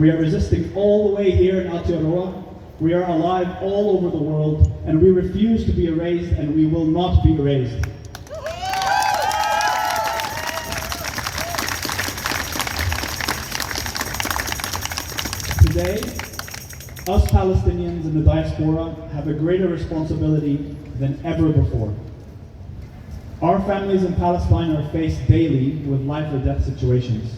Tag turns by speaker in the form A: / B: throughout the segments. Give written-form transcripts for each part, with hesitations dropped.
A: We are resisting all the way here in Aotearoa. We are alive all over the world, and we refuse to be erased, and we will not be erased. Today, us Palestinians in the diaspora have a greater responsibility than ever before. Our families in Palestine are faced daily with life or death situations.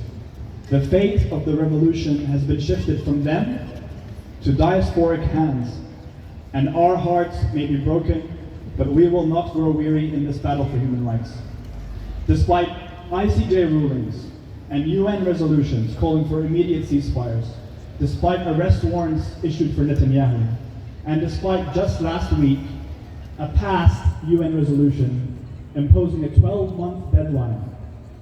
A: The fate of the revolution has been shifted from them to diasporic hands, and our hearts may be broken, but we will not grow weary in this battle for human rights. Despite ICJ rulings and UN resolutions calling for immediate ceasefires, despite arrest warrants issued for Netanyahu, and despite just last week a passed UN resolution imposing a 12-month deadline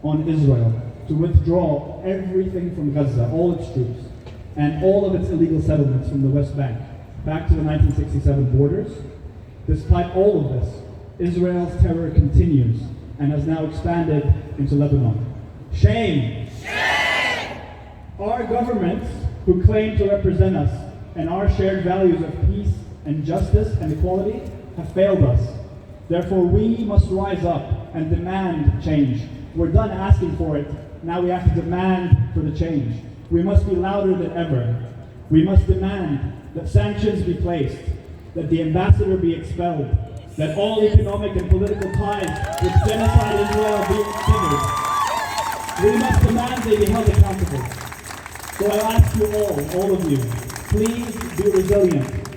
A: on Israel to withdraw everything from Gaza, all its troops, and all of its illegal settlements from the West Bank, back to the 1967 borders. Despite all of this, Israel's terror continues and has now expanded into Lebanon. Shame! Shame! Our governments, who claim to represent us and our shared values of peace and justice and equality, have failed us. Therefore, we must rise up and demand change. We're done asking for it. Now we have to demand for the change. We must be louder than ever. We must demand that sanctions be placed, that the ambassador be expelled, that all economic and political ties with genocide Israel be severed. We must demand they be held accountable. So I ask you all of you, please be resilient.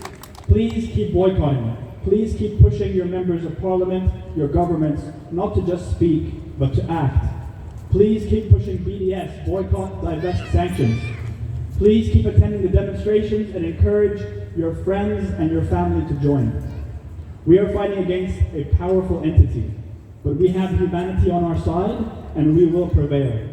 A: Please keep boycotting. Please keep pushing your members of parliament, your governments, not to just speak, but to act. Please keep pushing BDS, boycott, divest, sanctions. Please keep attending the demonstrations and encourage your friends and your family to join. We are fighting against a powerful entity, but we have humanity on our side, and we will prevail.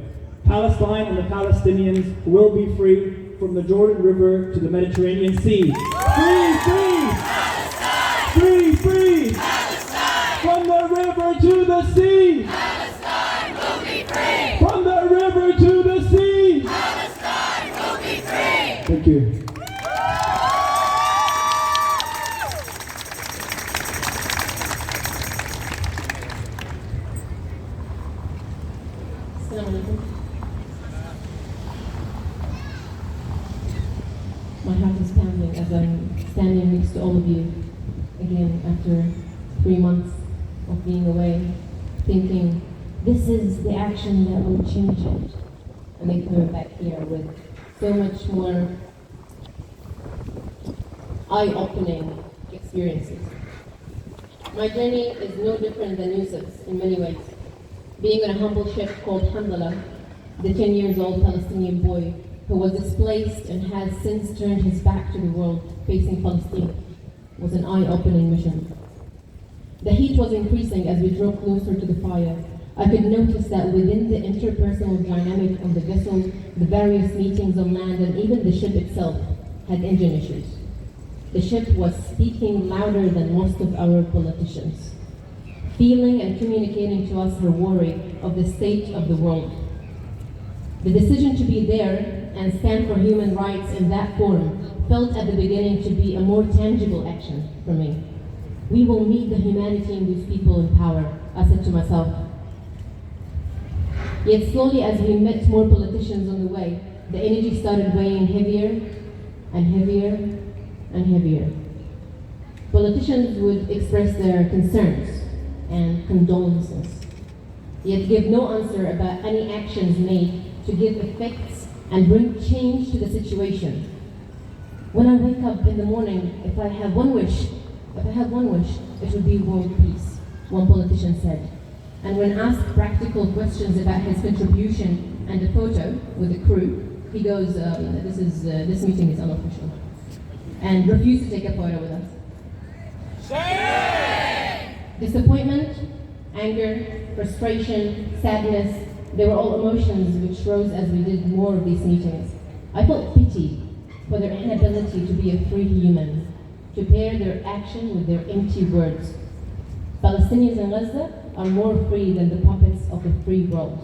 A: Palestine and the Palestinians will be free from the Jordan River to the Mediterranean Sea. Free, free! Palestine! Free, free! Palestine! From the river to the sea!
B: Palestine will be free!
A: From the river to the sea!
B: Palestine will be free!
A: Thank you.
C: My heart is pounding as I'm standing next to all of you again after 3 months of being away, thinking, this is the action that will change it. And then coming back here with so much more eye-opening experiences. My journey is no different than Yusuf's in many ways. Being on a humble ship called Hamdallah, the 10 years old Palestinian boy who was displaced and has since turned his back to the world facing Palestine, was an eye-opening mission. The heat was increasing as we drove closer to the fire. I could notice that within the interpersonal dynamic of the vessel, the various meetings on land and even the ship itself had engine issues. The ship was speaking louder than most of our politicians, feeling and communicating to us her worry of the state of the world. The decision to be there and stand for human rights in that forum felt at the beginning to be a more tangible action for me. We will meet the humanity in these people in power, I said to myself. Yet slowly as we met more politicians on the way, the energy started weighing heavier and heavier and heavier. Politicians would express their concerns and condolences, yet give no answer about any actions made to give effects and bring change to the situation. When I wake up in the morning, if I have one wish, it would be world peace, one politician said. And when asked practical questions about his contribution and a photo with the crew, he goes, this meeting is unofficial, and refused to take a photo with us. Shame! Disappointment, anger, frustration, sadness, they were all emotions which rose as we did more of these meetings. I felt pity for their inability to be a free human, to pair their action with their empty words. Palestinians in Gaza are more free than the puppets of the free world.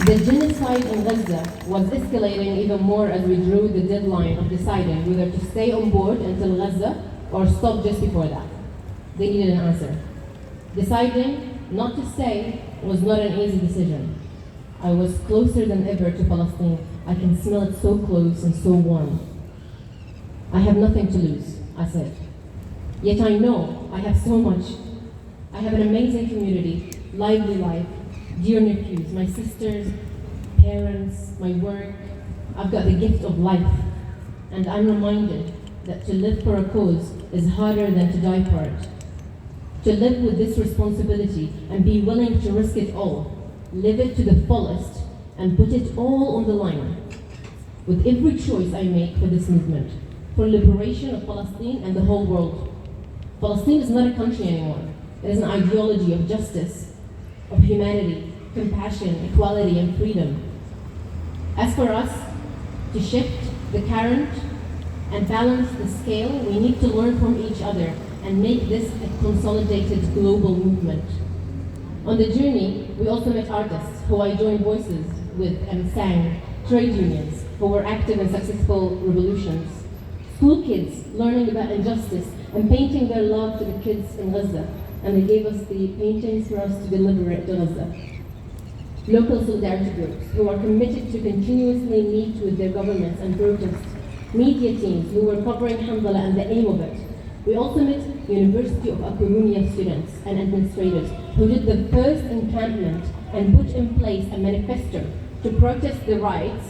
C: The genocide in Gaza was escalating even more as we drew the deadline of deciding whether to stay on board until Gaza or stop just before that. They needed an answer. Deciding not to stay was not an easy decision. I was closer than ever to Palestine. I can smell it so close and so warm. I have nothing to lose, I said. Yet I know I have so much. I have an amazing community, lively life, dear nephews, my sisters, parents, my work. I've got the gift of life. And I'm reminded that to live for a cause is harder than to die for it. To live with this responsibility and be willing to risk it all, live it to the fullest, and put it all on the line. With every choice I make for this movement, for liberation of Palestine and the whole world. Palestine is not a country anymore. It is an ideology of justice, of humanity, compassion, equality, and freedom. As for us, to shift the current and balance the scale, we need to learn from each other and make this a consolidated global movement. On the journey, we also met artists who I joined voices with and sang, trade unions who were active in successful revolutions, school kids learning about injustice and painting their love to the kids in Gaza, and they gave us the paintings for us to deliver it to Gaza. Local solidarity groups who are committed to continuously meet with their governments and protest, media teams who were covering Hamdallah and the aim of it. We also met University of Aquilonia students and administrators who did the first encampment and put in place a manifesto to protest the rights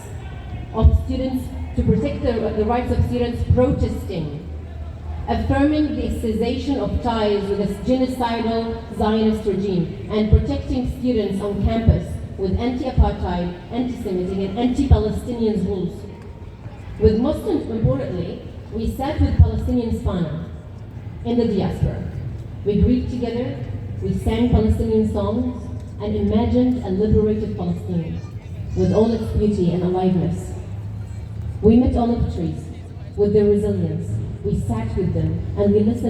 C: of students, to protect the rights of students protesting, affirming the cessation of ties with this genocidal Zionist regime and protecting students on campus with anti-apartheid, anti-Semitic, and anti-Palestinian rules. With most importantly, we sat with Palestinian Spana in the diaspora. We grieved together, we sang Palestinian songs, and imagined a liberated Palestine with all its beauty and aliveness. We met olive trees with their resilience. We sat with them and we listened